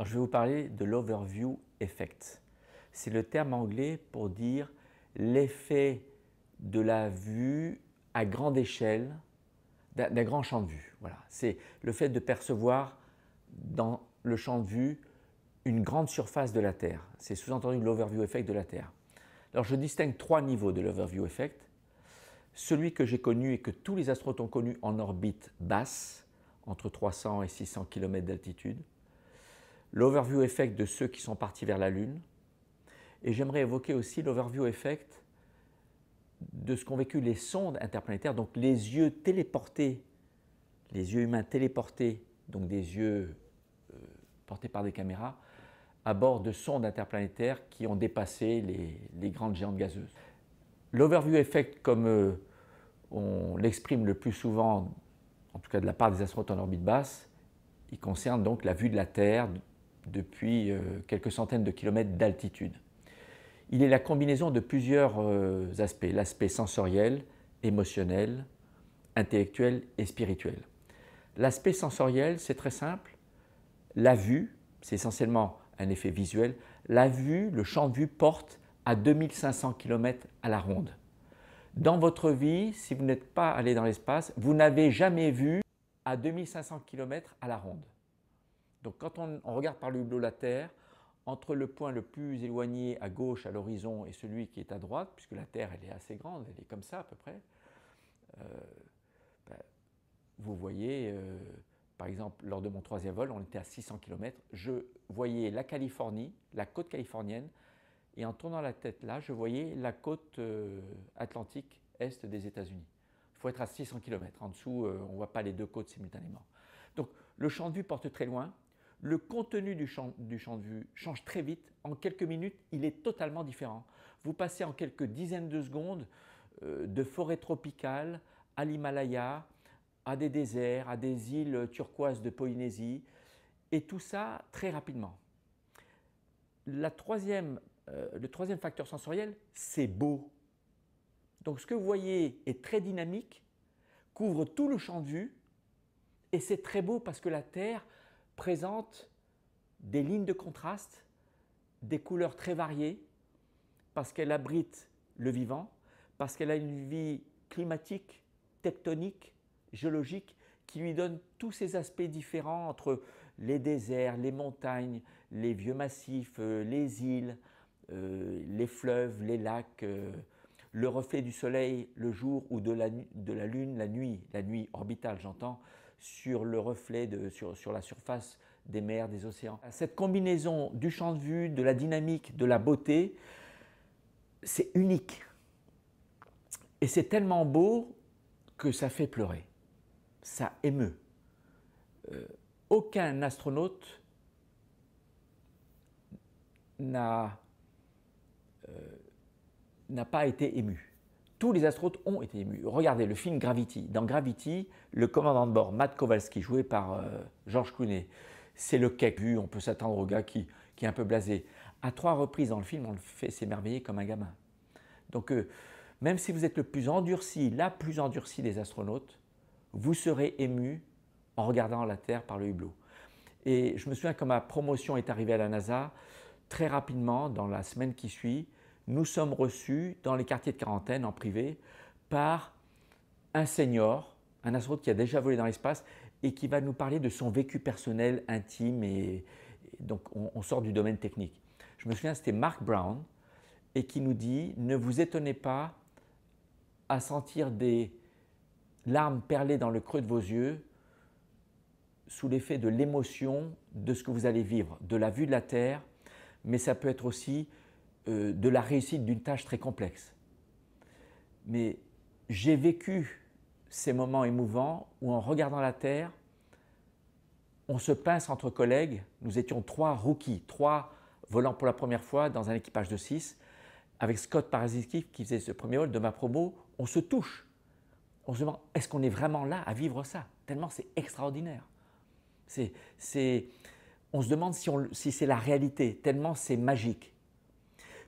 Alors, je vais vous parler de l'overview effect. C'est le terme anglais pour dire l'effet de la vue à grande échelle d'un grand champ de vue. Voilà. C'est le fait de percevoir dans le champ de vue une grande surface de la Terre. C'est sous-entendu l'overview effect de la Terre. Alors, je distingue trois niveaux de l'overview effect. Celui que j'ai connu et que tous les astronautes ont connu en orbite basse, entre 300 et 600 km d'altitude. L'overview effect de ceux qui sont partis vers la Lune. Et j'aimerais évoquer aussi l'overview effect de ce qu'ont vécu les sondes interplanétaires, donc les yeux téléportés, les yeux humains téléportés, donc des yeux portés par des caméras, à bord de sondes interplanétaires qui ont dépassé les grandes géantes gazeuses. L'overview effect, comme on l'exprime le plus souvent, en tout cas de la part des astronautes en orbite basse, il concerne donc la vue de la Terre depuis quelques centaines de kilomètres d'altitude. Il est la combinaison de plusieurs aspects, l'aspect sensoriel, émotionnel, intellectuel et spirituel. L'aspect sensoriel, c'est très simple. La vue, c'est essentiellement un effet visuel. La vue, le champ de vue porte à 2500 km à la ronde. Dans votre vie, si vous n'êtes pas allé dans l'espace, vous n'avez jamais vu à 2500 km à la ronde. Donc quand on regarde par le hublot la Terre, entre le point le plus éloigné à gauche à l'horizon et celui qui est à droite, puisque la Terre elle est assez grande, elle est comme ça à peu près, vous voyez, par exemple lors de mon troisième vol, on était à 600 km, je voyais la Californie, la côte californienne, et en tournant la tête là, je voyais la côte atlantique est des États-Unis. Il faut être à 600 km, en dessous on ne voit pas les deux côtes simultanément. Donc le champ de vue porte très loin. Le contenu du champ de vue change très vite. En quelques minutes, il est totalement différent. Vous passez en quelques dizaines de secondes de forêts tropicales à l'Himalaya, à des déserts, à des îles turquoises de Polynésie, et tout ça très rapidement. Le troisième facteur sensoriel, c'est beau. Donc ce que vous voyez est très dynamique, couvre tout le champ de vue, et c'est très beau parce que la Terre présente des lignes de contraste, des couleurs très variées, parce qu'elle abrite le vivant, parce qu'elle a une vie climatique, tectonique, géologique, qui lui donne tous ces aspects différents entre les déserts, les montagnes, les vieux massifs, les îles, les fleuves, les lacs, le reflet du soleil le jour ou de la lune la nuit orbitale j'entends, sur le reflet, sur la surface des mers, des océans. Cette combinaison du champ de vue, de la dynamique, de la beauté, c'est unique. Et c'est tellement beau que ça fait pleurer, ça émeut. Aucun astronaute n'a pas été ému. Tous les astronautes ont été émus. Regardez le film Gravity. Dans Gravity, le commandant de bord, Matt Kowalski, joué par George Clooney, c'est le kek. On peut s'attendre au gars qui est un peu blasé. À 3 reprises dans le film, on le fait s'émerveiller comme un gamin. Donc, même si vous êtes le plus endurci, la plus endurcie des astronautes, vous serez ému en regardant la Terre par le hublot. Et je me souviens quand ma promotion est arrivée à la NASA, très rapidement, dans la semaine qui suit, nous sommes reçus dans les quartiers de quarantaine en privé par un senior, un astronaute qui a déjà volé dans l'espace et qui va nous parler de son vécu personnel, intime, et donc on sort du domaine technique. Je me souviens, c'était Mark Brown, et qui nous dit « Ne vous étonnez pas à sentir des larmes perler dans le creux de vos yeux sous l'effet de l'émotion de ce que vous allez vivre, de la vue de la Terre, mais ça peut être aussi de la réussite d'une tâche très complexe. Mais j'ai vécu ces moments émouvants où en regardant la Terre, on se pince entre collègues. Nous étions 3 rookies, 3 volant pour la première fois dans un équipage de 6. Avec Scott Parazinski qui faisait ce premier vol de ma promo, on se touche. On se demande, est-ce qu'on est vraiment là à vivre ça? Tellement c'est extraordinaire. On se demande si c'est la réalité, tellement c'est magique.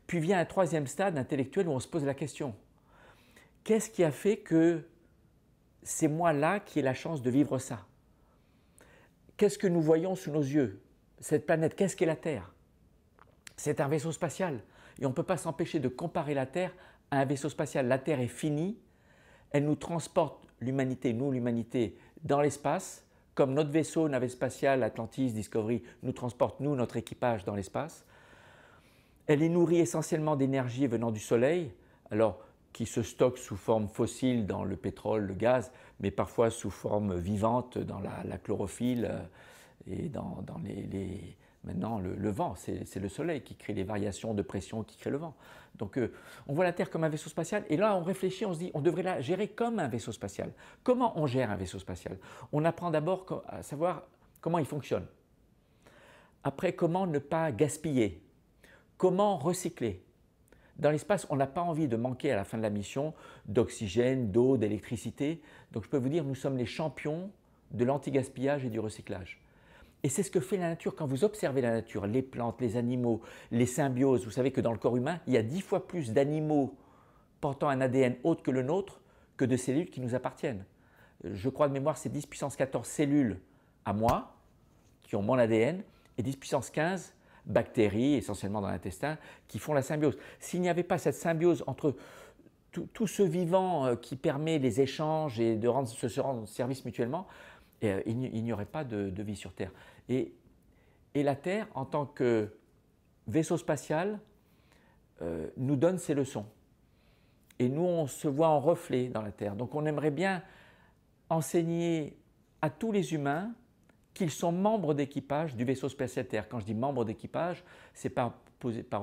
Puis vient un troisième stade intellectuel où on se pose la question. Qu'est-ce qui a fait que c'est moi là qui ai la chance de vivre ça? Qu'est-ce que nous voyons sous nos yeux? cette planète, qu'est-ce qu'est la Terre? C'est un vaisseau spatial. Et on ne peut pas s'empêcher de comparer la Terre à un vaisseau spatial. La Terre est finie, elle nous transporte, l'humanité, nous l'humanité, dans l'espace, comme notre vaisseau navette spatial Atlantis, Discovery, nous transporte, nous, notre équipage, dans l'espace. Elle est nourrie essentiellement d'énergie venant du Soleil, alors qui se stocke sous forme fossile dans le pétrole, le gaz, mais parfois sous forme vivante dans la chlorophylle et dans maintenant le vent. C'est le Soleil qui crée les variations de pression, qui crée le vent. Donc on voit la Terre comme un vaisseau spatial et là on réfléchit, on se dit on devrait la gérer comme un vaisseau spatial. Comment on gère un vaisseau spatial? On apprend d'abord à savoir comment il fonctionne. Après, comment ne pas gaspiller? Comment recycler? Dans l'espace, on n'a pas envie de manquer à la fin de la mission d'oxygène, d'eau, d'électricité. Donc je peux vous dire, nous sommes les champions de l'anti-gaspillage et du recyclage. Et c'est ce que fait la nature. Quand vous observez la nature, les plantes, les animaux, les symbioses, vous savez que dans le corps humain, il y a 10 fois plus d'animaux portant un ADN autre que le nôtre que de cellules qui nous appartiennent. Je crois de mémoire, c'est 10 puissance 14 cellules à moi, qui ont mon ADN, et 10 puissance 15 bactéries, essentiellement dans l'intestin, qui font la symbiose. S'il n'y avait pas cette symbiose entre tout ce vivant qui permet les échanges et de se rendre service mutuellement, il n'y aurait pas de vie sur Terre. Et la Terre, en tant que vaisseau spatial, nous donne ses leçons. Et nous, on se voit en reflet dans la Terre. Donc on aimerait bien enseigner à tous les humains qu'ils sont membres d'équipage du vaisseau spatial Terre. Quand je dis membre d'équipage, c'est par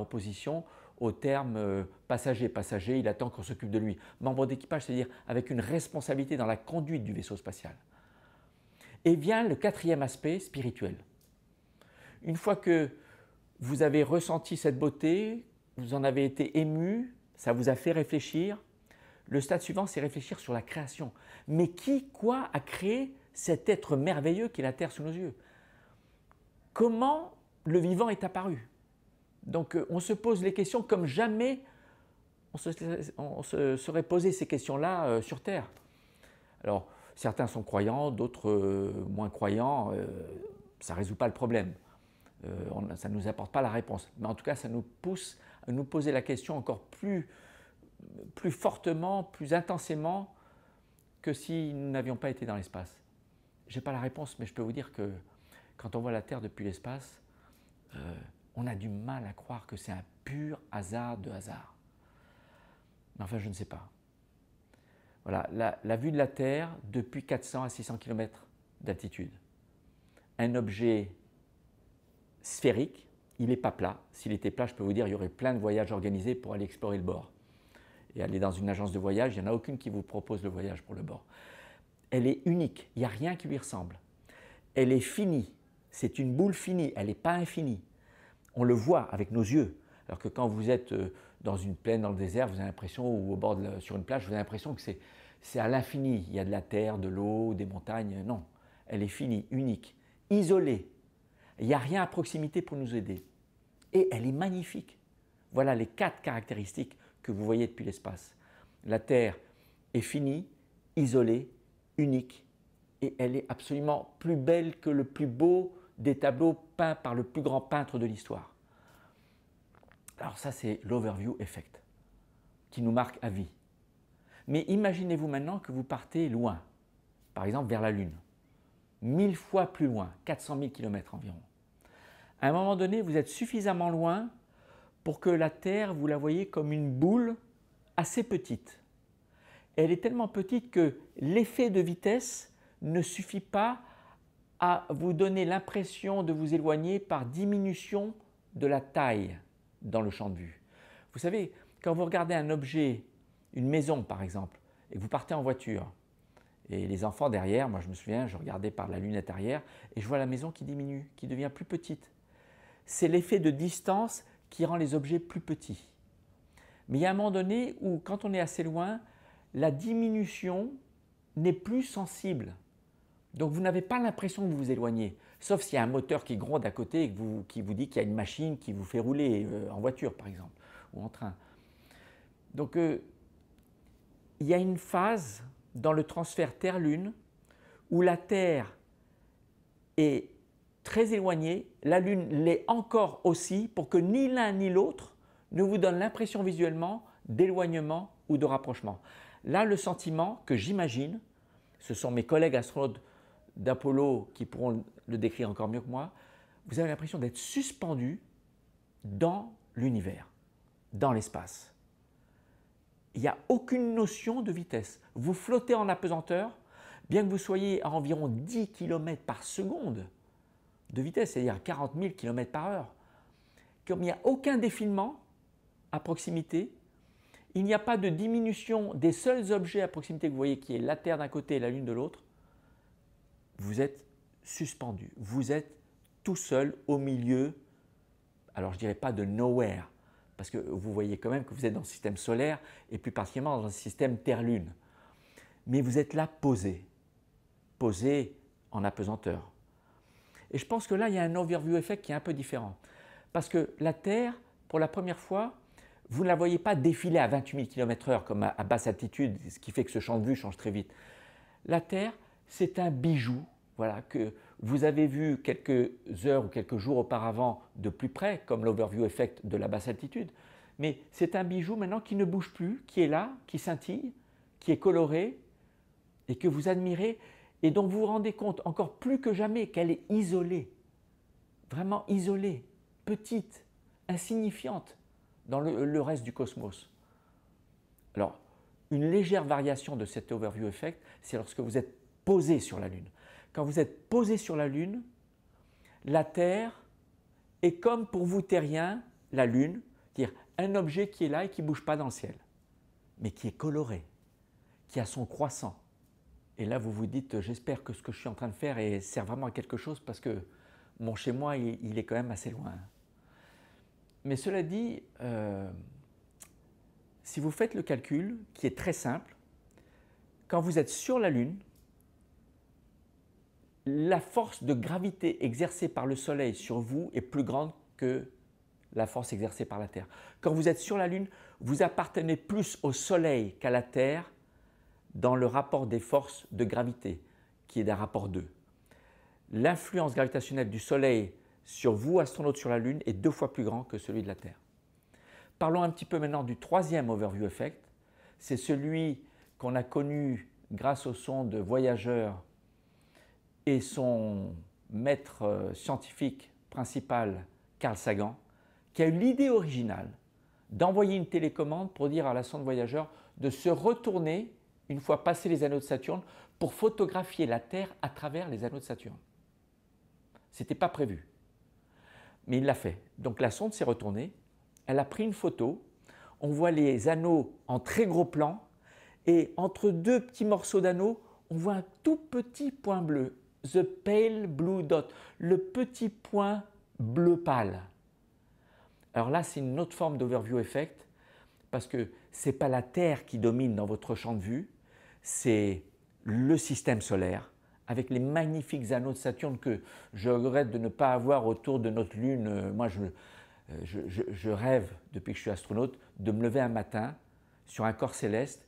opposition au terme passager. Passager, il attend qu'on s'occupe de lui. Membre d'équipage, c'est-à-dire avec une responsabilité dans la conduite du vaisseau spatial. Et vient le quatrième aspect spirituel. Une fois que vous avez ressenti cette beauté, vous en avez été ému, ça vous a fait réfléchir, le stade suivant, c'est réfléchir sur la création. Mais qui, quoi a créé cet être merveilleux qui est la Terre sous nos yeux? Comment le vivant est apparu? Donc on se pose les questions comme jamais on se serait posé ces questions-là sur Terre. Alors certains sont croyants, d'autres moins croyants, ça ne résout pas le problème. Ça ne nous apporte pas la réponse. Mais en tout cas, ça nous pousse à nous poser la question encore plus fortement, plus intensément que si nous n'avions pas été dans l'espace. Je n'ai pas la réponse, mais je peux vous dire que quand on voit la Terre depuis l'espace, on a du mal à croire que c'est un pur hasard de hasard. Mais enfin, je ne sais pas. Voilà, la vue de la Terre depuis 400 à 600 km d'altitude. Un objet sphérique, il n'est pas plat. S'il était plat, je peux vous dire, il y aurait plein de voyages organisés pour aller explorer le bord. Et aller dans une agence de voyage, il n'y en a aucune qui vous propose le voyage pour le bord. Elle est unique, il n'y a rien qui lui ressemble. Elle est finie, c'est une boule finie, elle n'est pas infinie. On le voit avec nos yeux. Alors que quand vous êtes dans une plaine, dans le désert, vous avez l'impression, ou au bord sur une plage, vous avez l'impression que c'est à l'infini. Il y a de la terre, de l'eau, des montagnes. Non, elle est finie, unique, isolée. Il n'y a rien à proximité pour nous aider. Et elle est magnifique. Voilà les 4 caractéristiques que vous voyez depuis l'espace. La Terre est finie, isolée, unique, et elle est absolument plus belle que le plus beau des tableaux peints par le plus grand peintre de l'histoire. Alors ça, c'est l'overview effect, qui nous marque à vie. Mais imaginez-vous maintenant que vous partez loin, par exemple vers la Lune, 1000 fois plus loin, 400 000 km environ. À un moment donné, vous êtes suffisamment loin pour que la Terre, vous la voyez comme une boule assez petite. Elle est tellement petite que l'effet de vitesse ne suffit pas à vous donner l'impression de vous éloigner par diminution de la taille dans le champ de vue. Vous savez, quand vous regardez un objet, une maison par exemple, et que vous partez en voiture, et les enfants derrière, moi je me souviens, je regardais par la lunette arrière, et je vois la maison qui diminue, qui devient plus petite. C'est l'effet de distance qui rend les objets plus petits. Mais il y a un moment donné où, quand on est assez loin, la diminution n'est plus sensible. Donc vous n'avez pas l'impression de vous éloigner, sauf s'il y a un moteur qui gronde à côté et qui vous dit qu'il y a une machine qui vous fait rouler en voiture par exemple, ou en train. Donc il y a une phase dans le transfert Terre-Lune où la Terre est très éloignés, la Lune l'est encore aussi pour que ni l'un ni l'autre ne vous donne l'impression visuellement d'éloignement ou de rapprochement. Là, le sentiment que j'imagine, ce sont mes collègues astronautes d'Apollo qui pourront le décrire encore mieux que moi, vous avez l'impression d'être suspendu dans l'univers, dans l'espace. Il n'y a aucune notion de vitesse. Vous flottez en apesanteur, bien que vous soyez à environ 10 km par seconde de vitesse, c'est-à-dire 40 000 km par heure. Comme il n'y a aucun défilement à proximité, il n'y a pas de diminution des seuls objets à proximité que vous voyez, qui est la Terre d'un côté et la Lune de l'autre, vous êtes suspendu. Vous êtes tout seul au milieu, alors je ne dirais pas de nowhere, parce que vous voyez quand même que vous êtes dans le système solaire et plus particulièrement dans le système Terre-Lune. Mais vous êtes là posé en apesanteur. Et je pense que là, il y a un overview effect qui est un peu différent. Parce que la Terre, pour la première fois, vous ne la voyez pas défiler à 28 000 km/h comme à basse altitude, ce qui fait que ce champ de vue change très vite. La Terre, c'est un bijou, voilà, que vous avez vu quelques heures ou quelques jours auparavant de plus près, comme l'overview effect de la basse altitude. Mais c'est un bijou maintenant qui ne bouge plus, qui est là, qui scintille, qui est coloré et que vous admirez et dont vous vous rendez compte encore plus que jamais qu'elle est isolée, vraiment isolée, petite, insignifiante dans le reste du cosmos. Alors, une légère variation de cet overview effect, c'est lorsque vous êtes posé sur la Lune. Quand vous êtes posé sur la Lune, la Terre est comme pour vous terriens, la Lune, c'est-à-dire un objet qui est là et qui ne bouge pas dans le ciel, mais qui est coloré, qui a son croissant. Et là, vous vous dites, j'espère que ce que je suis en train de faire sert vraiment à quelque chose parce que mon chez-moi, il est quand même assez loin. Mais cela dit, si vous faites le calcul, qui est très simple, quand vous êtes sur la Lune, la force de gravité exercée par le Soleil sur vous est plus grande que la force exercée par la Terre. Quand vous êtes sur la Lune, vous appartenez plus au Soleil qu'à la Terre dans le rapport des forces de gravité, qui est d'un rapport 2. L'influence gravitationnelle du Soleil sur vous, astronautes sur la Lune, est 2 fois plus grand que celui de la Terre. Parlons un petit peu maintenant du troisième overview effect. C'est celui qu'on a connu grâce au sonde Voyager et son maître scientifique principal, Carl Sagan, qui a eu l'idée originale d'envoyer une télécommande pour dire à la sonde Voyager de se retourner une fois passé les anneaux de Saturne pour photographier la Terre à travers les anneaux de Saturne. Ce n'était pas prévu, mais il l'a fait. Donc la sonde s'est retournée, elle a pris une photo, on voit les anneaux en très gros plan et entre 2 petits morceaux d'anneaux, on voit un tout petit point bleu, the pale blue dot, le petit point bleu pâle. Alors là, c'est une autre forme d'overview effect parce que ce n'est pas la Terre qui domine dans votre champ de vue, c'est le système solaire avec les magnifiques anneaux de Saturne que je regrette de ne pas avoir autour de notre Lune. Moi, je rêve, depuis que je suis astronaute, de me lever un matin sur un corps céleste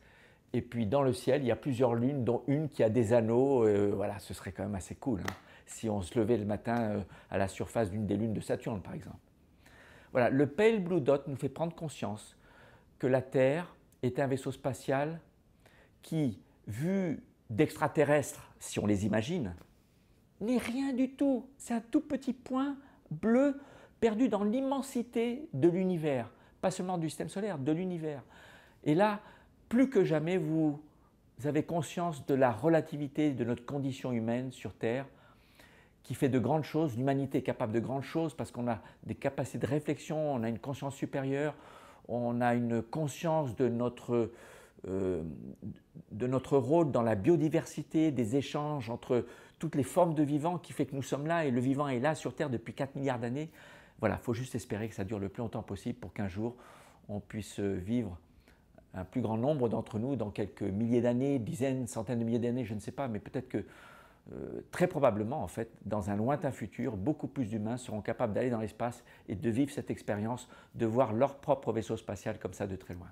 et puis dans le ciel, il y a plusieurs lunes, dont une qui a des anneaux. Voilà, ce serait quand même assez cool hein, si on se levait le matin à la surface d'une des lunes de Saturne, par exemple. Voilà, le Pale Blue Dot nous fait prendre conscience que la Terre est un vaisseau spatial qui, vu d'extraterrestres, si on les imagine, n'est rien du tout. C'est un tout petit point bleu perdu dans l'immensité de l'univers, pas seulement du système solaire, de l'univers. Et là, plus que jamais, vous avez conscience de la relativité de notre condition humaine sur Terre, qui fait de grandes choses. L'humanité est capable de grandes choses parce qu'on a des capacités de réflexion, on a une conscience supérieure, on a une conscience de notre rôle dans la biodiversité, des échanges entre toutes les formes de vivants qui fait que nous sommes là et le vivant est là sur Terre depuis 4 milliards d'années. Voilà, il faut juste espérer que ça dure le plus longtemps possible pour qu'un jour on puisse vivre, un plus grand nombre d'entre nous, dans quelques milliers d'années, dizaines, centaines de milliers d'années, je ne sais pas, mais peut-être que très probablement, en fait, dans un lointain futur, beaucoup plus d'humains seront capables d'aller dans l'espace et de vivre cette expérience, de voir leur propre vaisseau spatial comme ça de très loin.